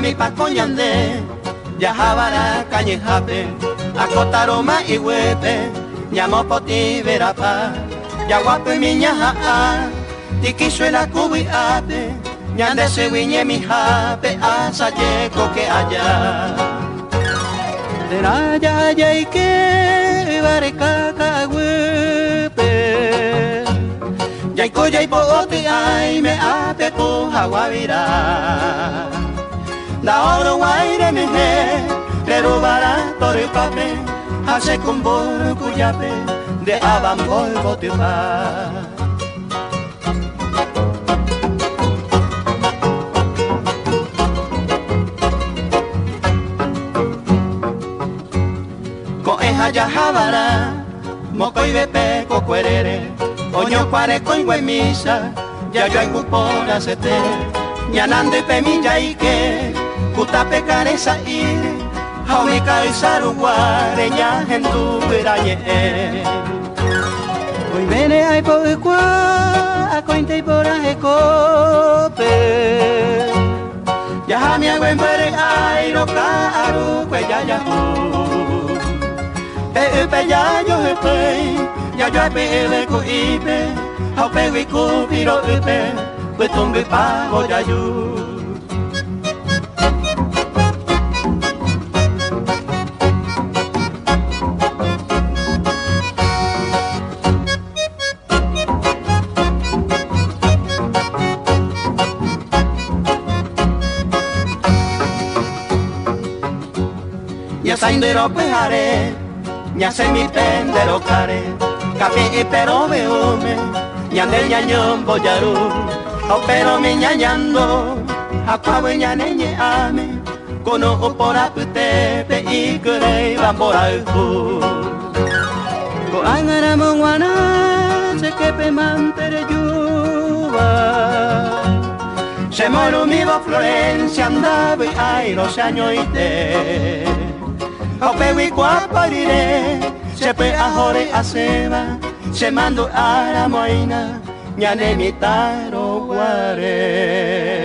mi pacoñande, ya jabara cañejape, acotaroma y huepe, llamo poti verapa, ya guape mi ñaja, tiquisuela cubi ape, ñande se wiñe mi jape, asa yeco que allá. Teraya ya y que barecaca huepe, ya y coya y bote ay me ape puja guavira. Da oro guaire me he, pero barato de papel, hace con bolo cuyape, de abambol bote pa. Coeja ya jabara, moco y bepe cocuerere, oño cuare con misa, ya yo hay cupora sete, ñanande pemilla y que, Kutape careza ire, jaumika isaruguare, ña hendu verañe. Hoy viene ay po ikua, a cointe y por ajecope. Ya jami aguen pere ay roca aru cuella ya hu. Pe ya yo pe, ya yo pe le ko ipe, hau pe wi ku piro ipe, pe tumbi pa ho ya yu. Ya saindero pejare, ya se mi pendero care, café y pero veome, ya del ñañón boyaru, o pero me ñañando, a cabo ya neñe ame, cono o por apute y crei va por alto. Ko angara mongwana, se que pe mantere yuba, se moro mi va Florencia andaba y ay los años y te. Aupewi guaparire, se pe ahore a seba, se mando a la moina, ñane mi taro guare.